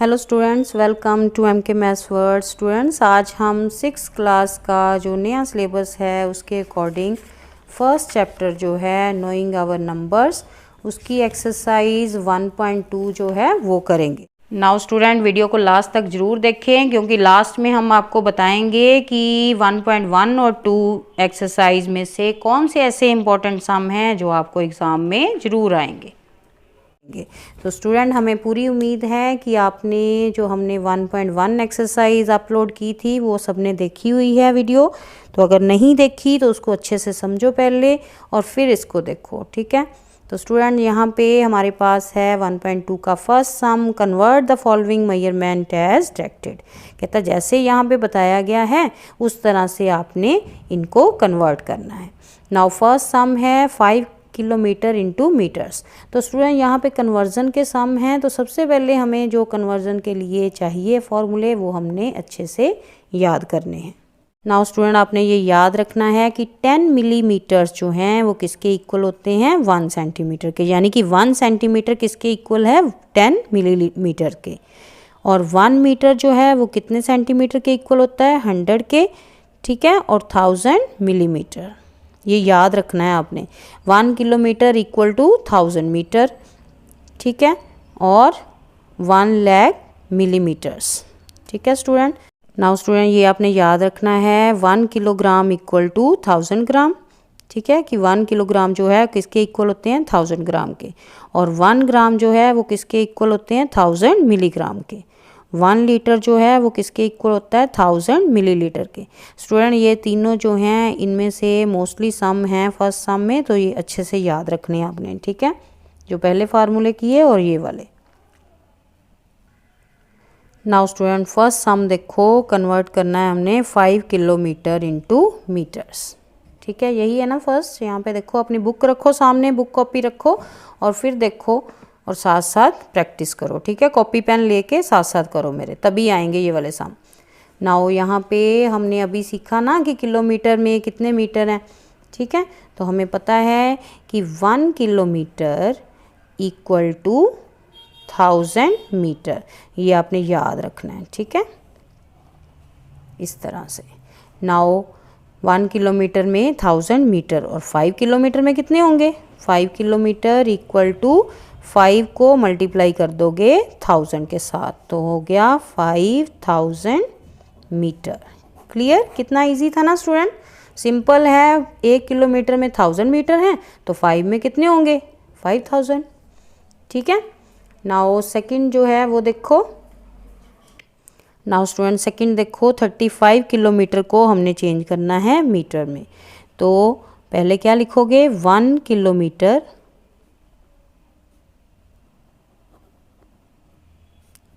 Hello students, welcome to MK maths word. Students, आज हम 6th class का जो नया सिलेबस है उसके अकॉर्डिंग फर्स्ट चैप्टर जो है नोइंग आवर नंबर्स, उसकी एक्सरसाइज 1.2 जो है वो करेंगे। नाउ स्टूडेंट, वीडियो को लास्ट तक ज़रूर देखें क्योंकि लास्ट में हम आपको बताएंगे कि 1.1 और 2 एक्सरसाइज में से कौन से ऐसे इंपॉर्टेंट सम हैं जो आपको एग्ज़ाम में ज़रूर आएंगे। तो स्टूडेंट, हमें पूरी उम्मीद है कि आपने जो हमने 1.1 एक्सरसाइज अपलोड की थी वो सबने देखी हुई है वीडियो। तो अगर नहीं देखी तो उसको अच्छे से समझो पहले और फिर इसको देखो, ठीक है। तो स्टूडेंट, यहाँ पे हमारे पास है 1.2 का first sum, convert the following measurement as directed. कहता जैसे यहाँ पे बताया गया है उस तरह से आपने इनको कन्वर्ट करना है। नाउ फर्स्ट सम है 5 किलोमीटर इंटू मीटर्स। तो स्टूडेंट, यहाँ पे कन्वर्जन के सम हैं, तो सबसे पहले हमें जो कन्वर्जन के लिए चाहिए फॉर्मूले वो हमने अच्छे से याद करने हैं। नाउ स्टूडेंट, आपने ये याद रखना है कि 10 मिलीमीटर्स जो हैं वो किसके इक्वल होते हैं, 1 सेंटीमीटर के। यानी कि 1 सेंटीमीटर किसके इक्वल है, 10 मिलीमीटर के। और 1 मीटर जो है वो कितने सेंटीमीटर के इक्वल होता है, 100 के, ठीक है। और 1000 मिलीमीटर, ये याद रखना है आपने। 1 किलोमीटर इक्वल टू 1000 मीटर, ठीक है। और 1 लाख मिलीमीटर्स, ठीक है स्टूडेंट। नाउ स्टूडेंट, ये आपने याद रखना है 1 किलोग्राम इक्वल टू 1000 ग्राम, ठीक है। कि 1 किलोग्राम जो है किसके इक्वल होते हैं, 1000 ग्राम के। और 1 ग्राम जो है वो किसके इक्वल होते हैं, 1000 मिलीग्राम के। 1 लीटर जो है वो किसके इक्वल होता है, 1000 मिलीलीटर के। स्टूडेंट, ये तीनों जो हैं इनमें से मोस्टली सम हैं फर्स्ट सम में, तो ये अच्छे से याद रखने हैं आपने, ठीक है। जो पहले फार्मूले किए और ये वाले। नाउ स्टूडेंट, फर्स्ट सम देखो, कन्वर्ट करना है हमने 5 किलोमीटर इंटू मीटर्स, ठीक है। यही है ना फर्स्ट। यहाँ पे देखो, अपनी बुक रखो सामने, बुक कॉपी रखो और फिर देखो और साथ साथ प्रैक्टिस करो, ठीक है। कॉपी पेन लेके साथ साथ करो मेरे, तभी आएंगे ये वाले सम। नाउ यहाँ पे हमने अभी सीखा ना कि किलोमीटर में कितने मीटर हैं, ठीक है। तो हमें पता है कि 1 किलोमीटर इक्वल टू 1000 मीटर, ये आपने याद रखना है, ठीक है, इस तरह से। नाउ 1 किलोमीटर में 1000 मीटर और 5 किलोमीटर में कितने होंगे, 5 किलोमीटर इक्वल टू 5 को मल्टीप्लाई कर दोगे 1000 के साथ तो हो गया 5000 मीटर। क्लियर? कितना इजी था ना स्टूडेंट, सिंपल है। 1 किलोमीटर में 1000 मीटर हैं तो 5 में कितने होंगे, 5000, ठीक है। नाउ सेकंड जो है वो देखो। नाउ स्टूडेंट, सेकंड देखो, 35 किलोमीटर को हमने चेंज करना है मीटर में। तो पहले क्या लिखोगे, 1 किलोमीटर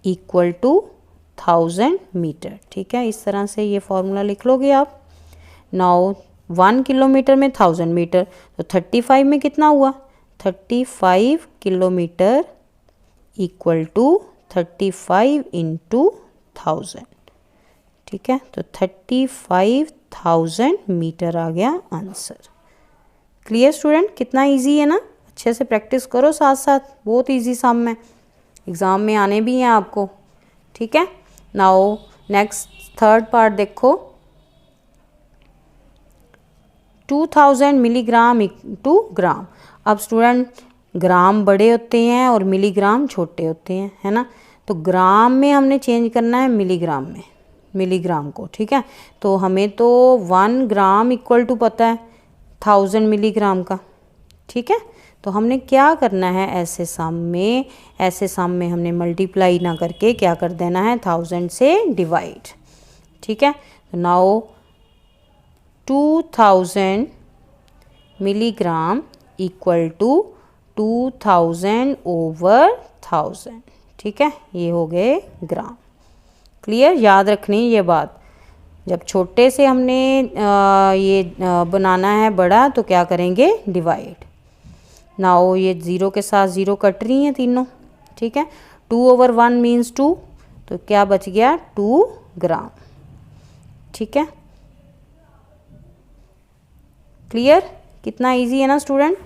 इक्वल टू 1000 मीटर, ठीक है। इस तरह से ये फॉर्मूला लिख लोगे आप। नाउ 1 किलोमीटर में 1000 मीटर तो 35 में कितना हुआ, 35 किलोमीटर इक्वल टू 35 इंटू 1000, ठीक है। तो 35,000 मीटर आ गया आंसर। Clear student? कितना इजी है ना, अच्छे से प्रैक्टिस करो साथ साथ, बहुत इजी सम है, एग्ज़ाम में आने भी हैं आपको, ठीक है। नाउ नेक्स्ट थर्ड पार्ट देखो, 2000 मिलीग्राम टू ग्राम। अब स्टूडेंट, ग्राम बड़े होते हैं और मिलीग्राम छोटे होते हैं, है ना। तो ग्राम में हमने चेंज करना है मिलीग्राम में, मिलीग्राम को, ठीक है। तो हमें तो 1 ग्राम इक्वल टू पता है 1000 मिलीग्राम का, ठीक है। तो हमने क्या करना है, ऐसे सम में हमने मल्टीप्लाई ना करके क्या कर देना है, 1000 से डिवाइड, ठीक है। तो now 2000 milligram equal to 2000 over 1000, ठीक है। ये हो गए ग्राम। क्लियर? याद रखनी ये बात, जब छोटे से हमने बनाना है बड़ा तो क्या करेंगे, डिवाइड। नाउ ये 0 के साथ 0 कट रही हैं तीनों, ठीक है। 2 ओवर 1 मीन्स 2, तो क्या बच गया, 2 ग्राम, ठीक है। क्लियर? कितना इजी है ना स्टूडेंट।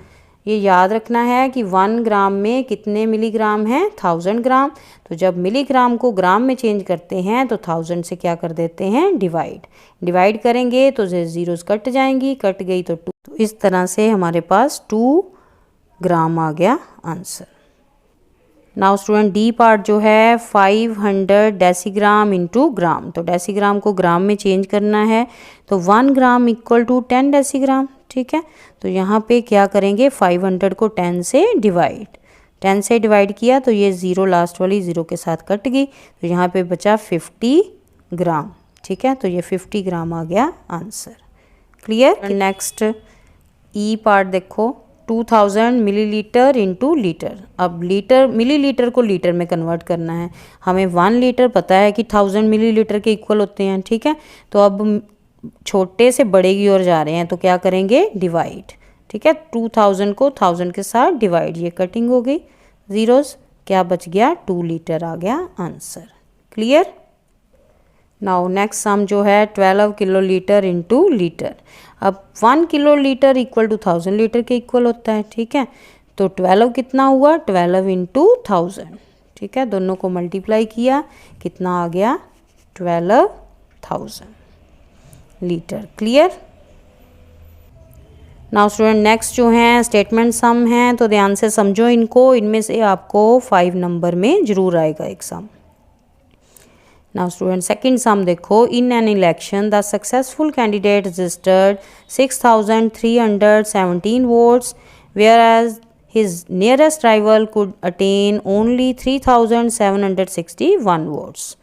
ये याद रखना है कि 1 ग्राम में कितने मिलीग्राम हैं, 1000 ग्राम। तो जब मिलीग्राम को ग्राम में चेंज करते हैं तो 1000 से क्या कर देते हैं, डिवाइड करेंगे तो जीरोस कट जाएंगी, कट गई तो 2। तो इस तरह से हमारे पास 2 ग्राम आ गया answer. Now student D part जो है 500 डेसीग्राम इंटू ग्राम। तो डेसीग्राम को ग्राम में चेंज करना है तो 1 ग्राम इक्वल टू 10 डेसीग्राम। ठीक है, तो यहाँ पे क्या करेंगे, 500 को 10 से डिवाइड किया तो ये 0 लास्ट वाली 0 के साथ कट गई, तो यहाँ पे बचा 50 ग्राम। ठीक है, तो ये 50 ग्राम आ गया आंसर। क्लियर। नेक्स्ट ई पार्ट देखो, 2000 मिलीलीटर इंटू लीटर। अब मिलीलीटर को लीटर में कन्वर्ट करना है। हमें 1 लीटर पता है कि 1000 मिलीलीटर के इक्वल होते हैं। ठीक है, तो अब छोटे से बड़े की ओर जा रहे हैं तो क्या करेंगे, डिवाइड। ठीक है, 2000 को 1000 के साथ डिवाइड, ये कटिंग हो गई जीरोस, क्या बच गया, 2 लीटर आ गया answer. Clear. Now next sum जो है 12 किलोलीटर इंटू लीटर। अब 1 किलोलीटर इक्वल टू 1000 लीटर के इक्वल होता है। ठीक है, तो 12 कितना हुआ, 12 इंटू 1000। ठीक है, दोनों को मल्टीप्लाई किया, कितना आ गया, 12,000 litre. Clear. Now student next जो है स्टेटमेंट सम है, तो ध्यान से समझो इनको, इनमें से आपको 5 नंबर में जरूर आएगा एक sum. Now student second sum देखो, in an election the successful candidate registered 6317 votes whereas his nearest rival could attain only 3761 votes.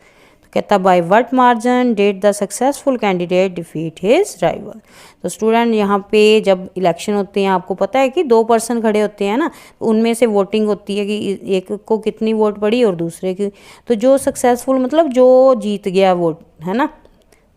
कहता by what margin did the successful candidate defeat his rival. तो student यहाँ पे जब election होते हैं, आपको पता है कि 2 पर्सन खड़े होते हैं ना, उनमें से वोटिंग होती है कि एक को कितनी वोट पड़ी और दूसरे की। तो जो सक्सेसफुल मतलब जो जीत गया वोट है ना,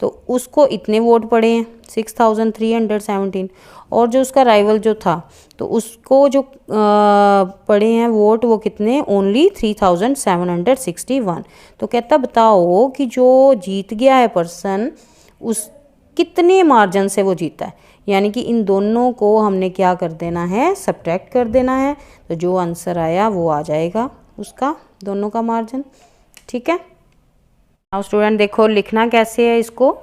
तो उसको इतने वोट पड़े हैं 6317, और जो उसका राइवल जो था तो उसको जो पड़े हैं वोट वो कितने, ओनली 3761। तो कहता बताओ कि जो जीत गया है पर्सन, उस कितने मार्जिन से वो जीता है। यानी कि इन दोनों को हमने क्या कर देना है, सब्ट्रैक्ट कर देना है। तो जो आंसर आया वो आ जाएगा उसका दोनों का मार्जिन। ठीक है। नाउ स्टूडेंट देखो लिखना कैसे है इसको।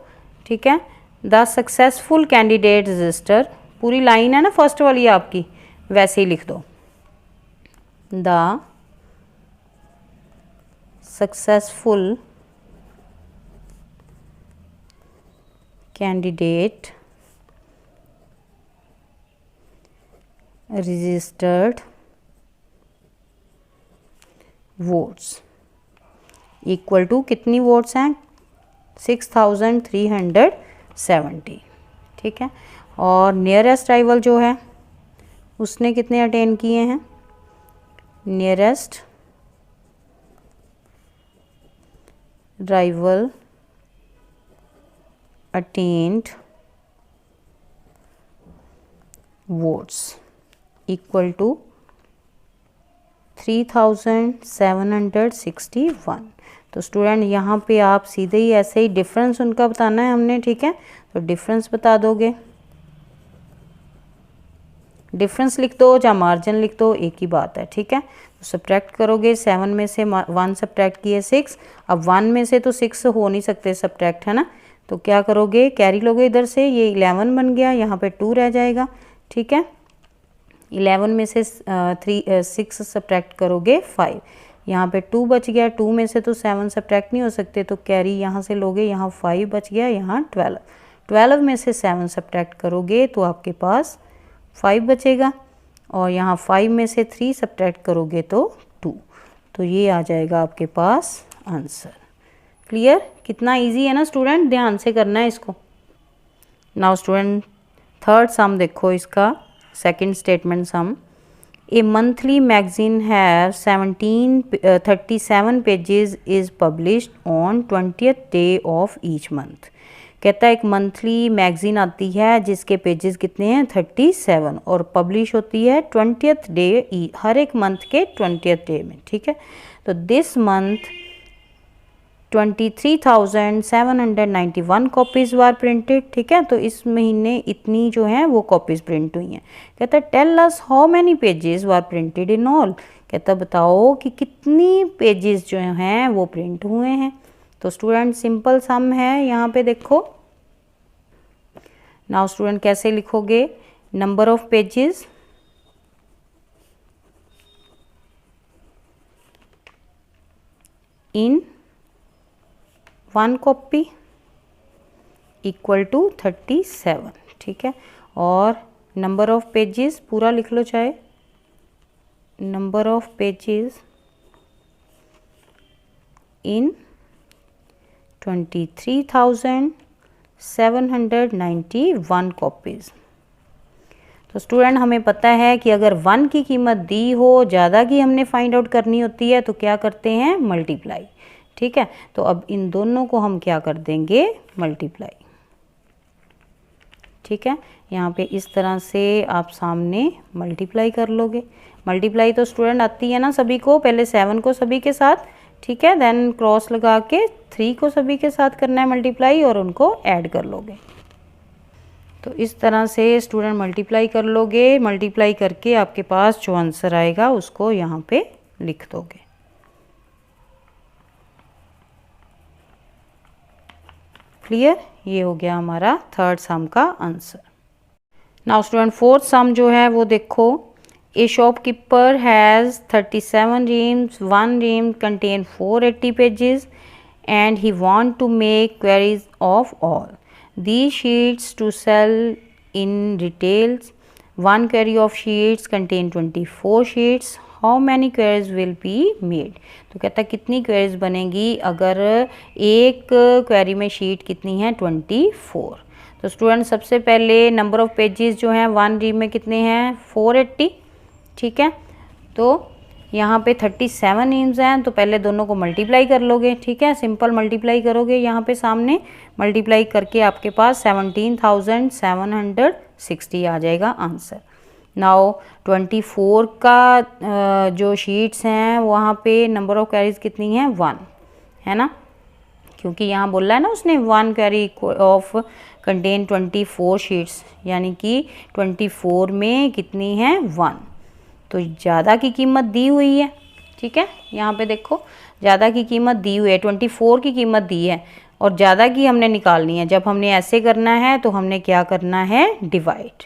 ठीक है, द सक्सेसफुल कैंडिडेट रजिस्टर, पूरी लाइन है ना फर्स्ट वाली आपकी, वैसे ही लिख दो। The successful candidate registered votes equal to कितनी वोट्स हैं, 6370। ठीक है, और नियरेस्ट राइवल जो है उसने कितने अटेन किए हैं, nearest rival attend votes equal to 3761। तो स्टूडेंट यहाँ पे आप सीधे ही ऐसे ही डिफरेंस उनका बताना है हमने। ठीक है, तो डिफरेंस बता दोगे, डिफरेंस लिख दो या मार्जिन लिख दो, एक ही बात है। ठीक है, तो सब्ट्रैक्ट करोगे, 7 में से 1 सब्ट्रैक्ट किए 6। अब 1 में से तो 6 हो नहीं सकते सब्ट्रैक्ट, है ना, तो क्या करोगे, कैरी लोगे इधर से, ये 11 बन गया, यहाँ पे 2 रह जाएगा। ठीक है, 11 में से 6 सब्ट्रैक्ट करोगे 5, यहाँ पे 2 बच गया। 2 में से तो 7 सब्ट्रैक्ट नहीं हो सकते, तो कैरी यहाँ से लोगे, यहाँ 5 बच गया, यहाँ 12। 12 में से 7 सब्ट्रैक्ट करोगे तो आपके पास 5 बचेगा, और यहाँ 5 में से 3 सब्ट्रैक्ट करोगे तो 2। तो ये आ जाएगा आपके पास आंसर। क्लियर। कितना इजी है ना स्टूडेंट, ध्यान से करना है इसको। नाउ स्टूडेंट थर्ड सम देखो इसका, second statement sum. A monthly magazine have 37 pages is published on 20th day of each month. कहता है एक मंथली मैगजीन आती है जिसके पेजेस कितने हैं, 37, और पब्लिश होती है 20th डे, हर एक मंथ के 20th डे में। ठीक है, तो this month 23,791 copies were printed. ठीक है, तो इस महीने इतनी जो हैं वो कॉपीज़ प्रिंट हुई हैं। कहता है tell us how many pages were printed in all. कहता बताओ कि कितनी पेजेस जो हैं वो प्रिंट हुए हैं। तो स्टूडेंट सिंपल सम है, यहाँ पे देखो। नाउ स्टूडेंट कैसे लिखोगे, number of pages in 1 copy equal to 37। ठीक है, और नंबर ऑफ पेजेस पूरा लिख लो चाहे, number of pages in 23,791 copies. तो स्टूडेंट हमें पता है कि अगर 1 की कीमत दी हो, ज़्यादा की हमने फाइंड आउट करनी होती है तो क्या करते हैं, मल्टीप्लाई। ठीक है, तो अब इन दोनों को हम क्या कर देंगे, मल्टीप्लाई। ठीक है, यहाँ पे इस तरह से आप सामने मल्टीप्लाई कर लोगे। मल्टीप्लाई तो स्टूडेंट आती है ना सभी को, पहले 7 को सभी के साथ, ठीक है, देन क्रॉस लगा के 3 को सभी के साथ करना है मल्टीप्लाई और उनको ऐड कर लोगे। तो इस तरह से स्टूडेंट मल्टीप्लाई कर लोगे। मल्टीप्लाई करके आपके पास जो आंसर आएगा उसको यहाँ पे लिख दोगे। क्लियर, ये हो गया हमारा थर्ड सम का आंसर। नाउ स्टूडेंट फोर्थ सम जो है वो देखो, ए shopkeeper has 37 reams, 1 ream contain 480 pages and he want to make queries of all these sheets to sell in retails. One query of sheets contain 24 sheets. How many queries will be made? तो कहता है कितनी queries बनेगी अगर एक query में sheet कितनी है, 24। तो स्टूडेंट सबसे पहले नंबर ऑफ पेजेस जो हैं 1 ream में कितने हैं, 480। ठीक है, तो यहाँ पे 37 reams हैं, तो पहले दोनों को मल्टीप्लाई कर लोगे। ठीक है, सिंपल मल्टीप्लाई करोगे, यहाँ पे सामने मल्टीप्लाई करके आपके पास 17,760 आ जाएगा आंसर। नाउ 24 का जो शीट्स हैं वहाँ पे नंबर ऑफ क्वेरीज कितनी है, 1 है ना, क्योंकि यहाँ बोल रहा है ना उसने 1 क्वेरी ऑफ कंटेन 24 शीट्स, यानी कि 24 में कितनी है, 1। तो ज़्यादा की कीमत दी हुई है। ठीक है, यहाँ पे देखो ज़्यादा की कीमत दी हुई है, 24 की कीमत दी है और ज़्यादा की हमने निकालनी है। जब हमने ऐसे करना है तो हमने क्या करना है, डिवाइड।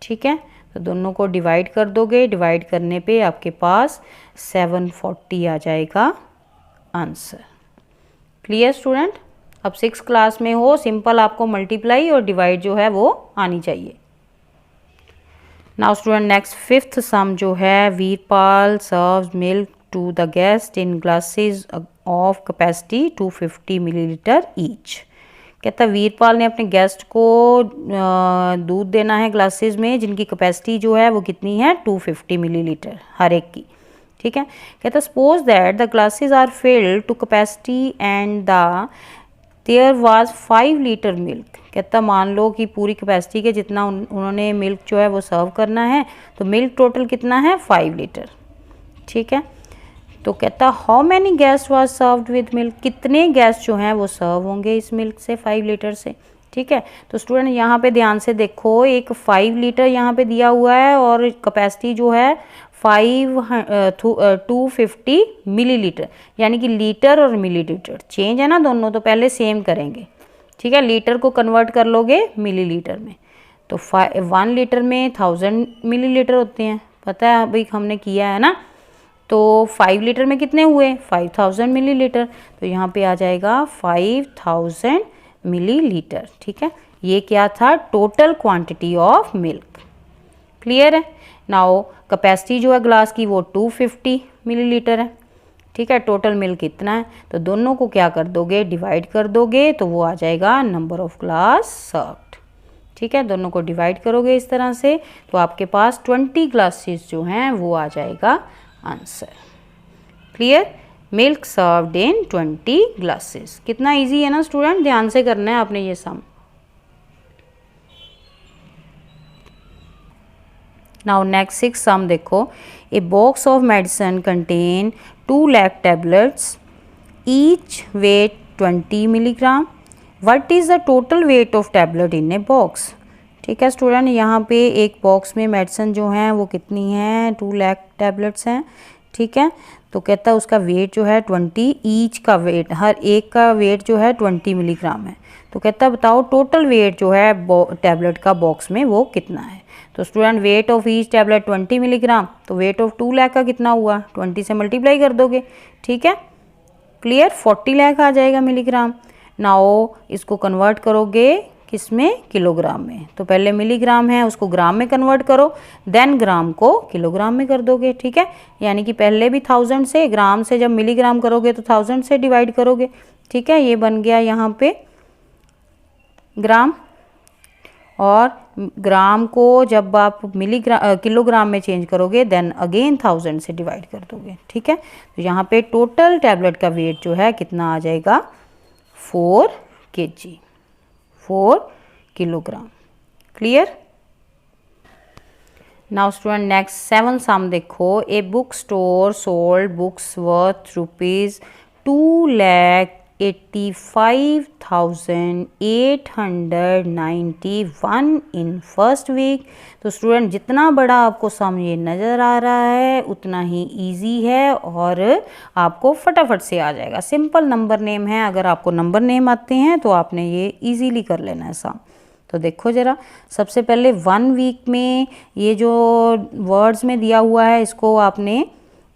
ठीक है, तो दोनों को डिवाइड कर दोगे। डिवाइड करने पे आपके पास 740 आ जाएगा आंसर। क्लियर स्टूडेंट, अब 6 क्लास में हो, सिंपल आपको मल्टीप्लाई और डिवाइड जो है वो आनी चाहिए। Now student next fifth sum जो है, Veerpal serves milk to the guest in glasses of capacity 250 millilitre each. कहता वीरपाल ने अपने गेस्ट को दूध देना है ग्लासेस में जिनकी कैपेसिटी जो है वो कितनी है, 250 मिलीलीटर हर एक की। ठीक है, कहता suppose that the glasses are filled to capacity and there was 5 litre milk. कहता मान लो कि पूरी कैपेसिटी के जितना उन्होंने मिल्क जो है वो सर्व करना है, तो मिल्क टोटल कितना है, 5 लीटर। ठीक है, तो कहता how many guest was served with milk, कितने गेस्ट जो हैं वो सर्व होंगे इस मिल्क से, 5 लीटर से। ठीक है, तो स्टूडेंट यहाँ पे ध्यान से देखो, एक 5 लीटर यहाँ पे दिया हुआ है और कैपेसिटी जो है 250 मिलीलीटर, यानी कि लीटर और मिलीलीटर चेंज है ना दोनों, तो पहले सेम करेंगे। ठीक है, लीटर को कन्वर्ट कर लोगे मिलीलीटर में, तो 1 लीटर में 1000 मिलीलीटर होते हैं, पता है भाई हमने किया है ना। तो 5 लीटर में कितने हुए, 5000 मिलीलीटर, तो यहाँ पे आ जाएगा 5000 मिलीलीटर। ठीक है, ये क्या था, total quantity of milk. Clear है। नाउ कैपेसिटी जो है ग्लास की वो 250 मिलीलीटर है। ठीक है, टोटल मिल्क कितना है, तो दोनों को क्या कर दोगे, डिवाइड कर दोगे, तो वो आ जाएगा नंबर ऑफ ग्लास सर्व्ड। ठीक है, दोनों को डिवाइड करोगे इस तरह से, तो आपके पास 20 ग्लासेस जो हैं वो आ जाएगा answer. Clear, milk served in 20 glasses. कितना इजी है ना स्टूडेंट, ध्यान से करना है आपने ये सम। नाउ नेक्स्ट 6 सम देखो, a box of medicine contain 2 lakh tablets each weight 20 milligram. What is the total weight of tablet in a box. ठीक है स्टूडेंट, यहाँ पे एक बॉक्स में मेडिसिन जो है वो कितनी है, 2 लाख टैबलेट्स हैं। ठीक है, तो कहता है उसका वेट जो है 20, ईच का वेट, हर एक का वेट जो है 20 मिलीग्राम है। तो कहता है बताओ टोटल वेट जो है टैबलेट का बॉक्स में वो कितना है। तो student weight of each tablet 20 milligram, तो वेट ऑफ 2 लाख का कितना हुआ, 20 से मल्टीप्लाई कर दोगे। ठीक है, क्लियर, 40 लाख आ जाएगा मिलीग्राम। नाउ इसको कन्वर्ट करोगे किसमें, किलोग्राम में। तो पहले मिलीग्राम है उसको ग्राम में कन्वर्ट करो, देन ग्राम को किलोग्राम में कर दोगे। ठीक है, यानी कि पहले भी 1000 से, ग्राम से जब मिलीग्राम करोगे तो 1000 से डिवाइड करोगे। ठीक है, ये बन गया यहाँ पे ग्राम, और ग्राम को जब आप किलोग्राम में चेंज करोगे देन अगेन 1000 से डिवाइड कर दोगे। ठीक है, तो यहाँ पे टोटल टैबलेट का वेट जो है कितना आ जाएगा, 4 kg, 4 kilogram. Clear. Now student next 7 sum देखो। A book store sold books worth ₹285,891 in first week. तो स्टूडेंट जितना बड़ा आपको सम ये नज़र आ रहा है उतना ही इजी है और आपको फटाफट से आ जाएगा। सिंपल नंबर नेम है, अगर आपको नंबर नेम आते हैं तो आपने ये इजीली कर लेना है सम। तो देखो ज़रा, सबसे पहले 1 वीक में ये जो वर्ड्स में दिया हुआ है इसको आपने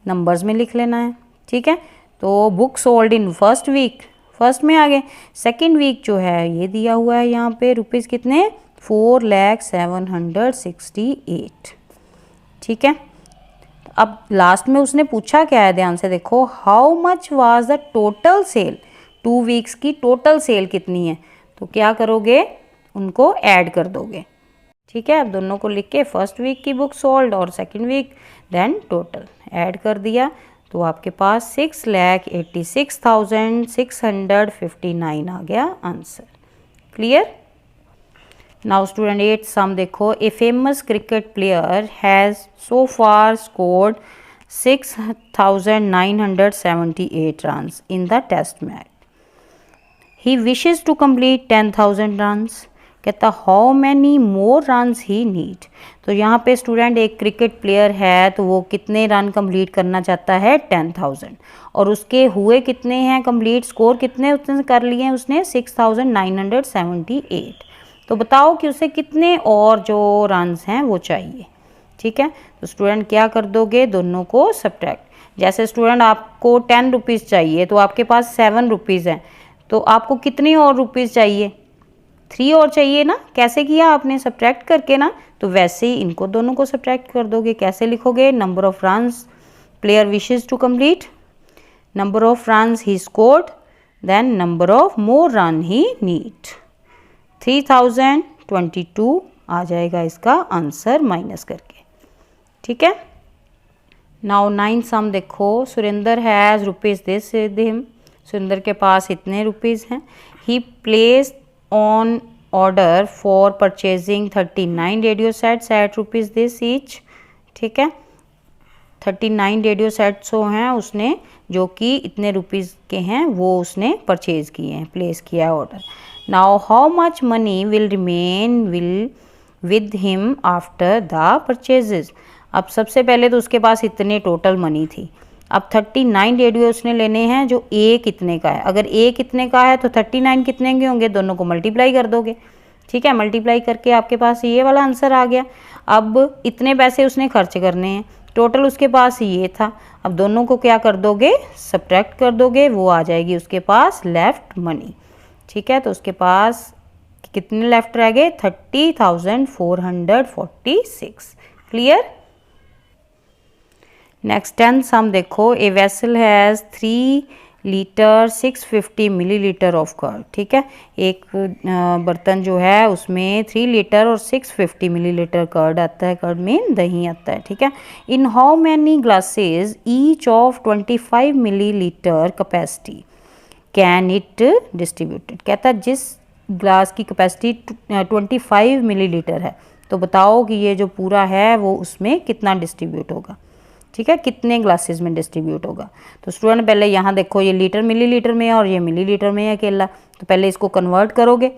नंबर्स में लिख लेना है। ठीक है, तो book sold in first week, first में आ गए। सेकेंड वीक जो है ये दिया हुआ है यहाँ पे रुपीज़ कितने, 4,768। ठीक है, अब लास्ट में उसने पूछा क्या है, ध्यान से देखो, how much was the total sale, 2 weeks की टोटल सेल कितनी है। तो क्या करोगे, उनको ऐड कर दोगे। ठीक है, अब दोनों को लिख के फर्स्ट वीक की बुक सोल्ड और second week then total add कर दिया, तो आपके पास 6,86,659 आ गया answer. Clear. Now student 8 sum देखो। A famous cricket player has so far scored 6,978 runs in the test match. He wishes to complete 10,000 runs. कहता how many more runs he need. तो यहाँ पे स्टूडेंट एक क्रिकेट प्लेयर है तो वो कितने रन कंप्लीट करना चाहता है, 10,000, और उसके हुए कितने हैं कंप्लीट, स्कोर कितने उसने कर लिए हैं उसने, 6,978। तो बताओ कि उसे कितने और जो रन्स हैं वो चाहिए। ठीक है, तो स्टूडेंट क्या कर दोगे, दोनों को सब्ट्रैक्ट। जैसे स्टूडेंट आपको 10 रुपीज़ चाहिए तो आपके पास 7 रुपीज़ हैं, तो आपको कितनी और रुपीज़ चाहिए, 3 और चाहिए ना। कैसे किया आपने, सब्ट्रैक्ट करके ना। तो वैसे ही इनको दोनों को सब्ट्रैक्ट कर दोगे। कैसे लिखोगे, number of runs player wishes to complete, number of runs he scored, then number of more run he need. 3022 आ जाएगा इसका आंसर माइनस करके। ठीक है, नाउ 9 सम देखो। Surendra has rupees this with him. Surendra के पास इतने रुपीज़ हैं। He place on order for purchasing 39 radio sets at rupees this each. ठीक है, 39 रेडियो सेट्स जो हैं उसने, जो कि इतने रुपीज़ के हैं, वो उसने परचेज़ किए हैं, प्लेस किया order. Now how much money will remain with him after the purchases. अब सबसे पहले तो उसके पास इतने टोटल मनी थी। अब 39 रेडियो उसने लेने हैं जो ए कितने का है। अगर ए कितने का है तो 39 कितने के होंगे, दोनों को मल्टीप्लाई कर दोगे। ठीक है, मल्टीप्लाई करके आपके पास ये वाला आंसर आ गया। अब इतने पैसे उसने खर्च करने हैं, टोटल उसके पास ये था। अब दोनों को क्या कर दोगे, सब्ट्रैक्ट कर दोगे, वो आ जाएगी उसके पास लेफ्ट मनी। ठीक है, तो उसके पास कितने लेफ्ट रह गए, 30,446। क्लियर। नेक्स्ट 10 सम देखो। A vessel has 3 litre 650 millilitre of curd. ठीक है, एक बर्तन जो है उसमें 3 लीटर और 650 मिलीलीटर कर्ड आता है। कर्ड में दही आता है। ठीक है, in how many glasses each of 25 millilitre capacity can it distributed. कहता है जिस ग्लास की कैपेसिटी 25 मिलीलीटर है, तो बताओ कि ये जो पूरा है वो उसमें कितना डिस्ट्रीब्यूट होगा। ठीक है, कितने ग्लासेस में डिस्ट्रीब्यूट होगा। तो स्टूडेंट पहले यहाँ देखो ये लीटर मिलीलीटर में है और ये मिलीलीटर में है अकेला, तो पहले इसको कन्वर्ट करोगे।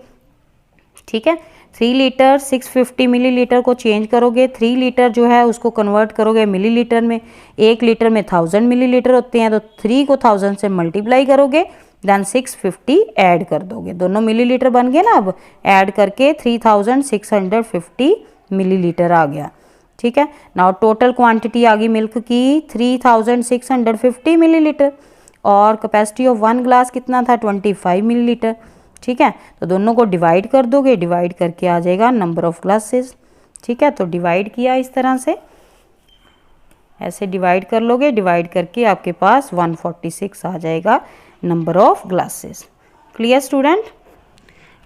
ठीक है, 3 लीटर 650 मिलीलीटर को चेंज करोगे, 3 लीटर जो है उसको कन्वर्ट करोगे मिलीलीटर में। 1 लीटर में 1000 मिलीलीटर होते हैं, तो 3 को 1000 से मल्टीप्लाई करोगे, देन 650 ऐड कर दोगे, दोनों मिलीलीटर बन गए ना। अब ऐड करके 3650 मिलीलीटर आ गया। ठीक है, नाउ टोटल क्वांटिटी आ गई मिल्क की 3650 मिलीलीटर, और कैपेसिटी ऑफ 1 ग्लास कितना था 25 मिलीलीटर। ठीक है, तो दोनों को डिवाइड कर दोगे, डिवाइड करके आ जाएगा नंबर ऑफ ग्लासेस। ठीक है, तो डिवाइड किया इस तरह से, ऐसे डिवाइड कर लोगे, डिवाइड करके आपके पास 146 आ जाएगा number of glasses. Clear student.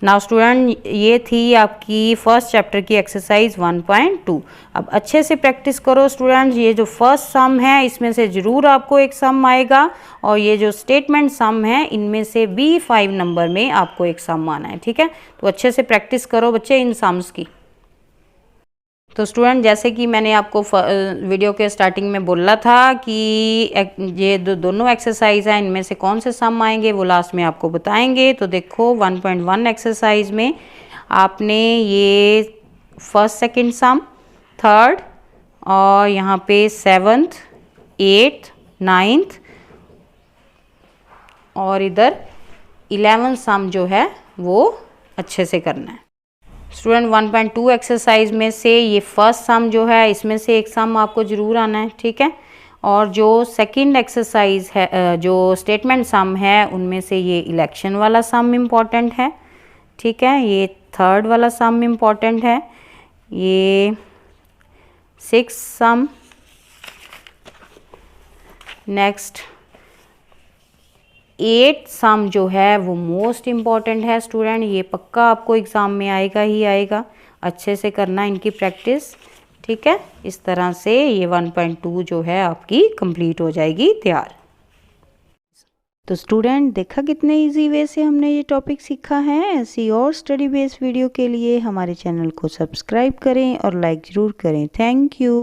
Now student ये थी आपकी फर्स्ट चैप्टर की एक्सरसाइज 1.2। अब अच्छे से प्रैक्टिस करो स्टूडेंट। ये जो फर्स्ट सम है इसमें से ज़रूर आपको एक सम आएगा, और ये जो स्टेटमेंट सम है इनमें से B5 नंबर में आपको एक सम आना है। ठीक है, तो अच्छे से प्रैक्टिस करो बच्चे इन सम्स की। तो स्टूडेंट जैसे कि मैंने आपको वीडियो के स्टार्टिंग में बोला था कि ये दोनों एक्सरसाइज हैं, इनमें से कौन से सम आएंगे वो लास्ट में आपको बताएंगे। तो देखो 1.1 एक्सरसाइज में आपने ये फर्स्ट सेकंड सम, थर्ड, और यहाँ पे 7th 8th 9th और इधर 11th सम जो है वो अच्छे से करना है। स्टूडेंट 1.2 एक्सरसाइज में से ये फर्स्ट सम जो है इसमें से एक सम आपको ज़रूर आना है। ठीक है, और जो सेकंड एक्सरसाइज है, जो स्टेटमेंट सम है, उनमें से ये इलेक्शन वाला सम इम्पॉर्टेंट है। ठीक है, ये थर्ड वाला सम इम्पॉर्टेंट है, ये 6th सम, नेक्स्ट 8th सम जो है वो मोस्ट इम्पॉर्टेंट है स्टूडेंट, ये पक्का आपको एग्ज़ाम में आएगा ही आएगा। अच्छे से करना इनकी प्रैक्टिस। ठीक है, इस तरह से ये 1.2 जो है आपकी कंप्लीट हो जाएगी तैयार। तो स्टूडेंट देखा कितने इजी वे से हमने ये टॉपिक सीखा है। ऐसी और स्टडी बेस्ड वीडियो के लिए हमारे चैनल को सब्सक्राइब करें और लाइक ज़रूर करें। Thank you.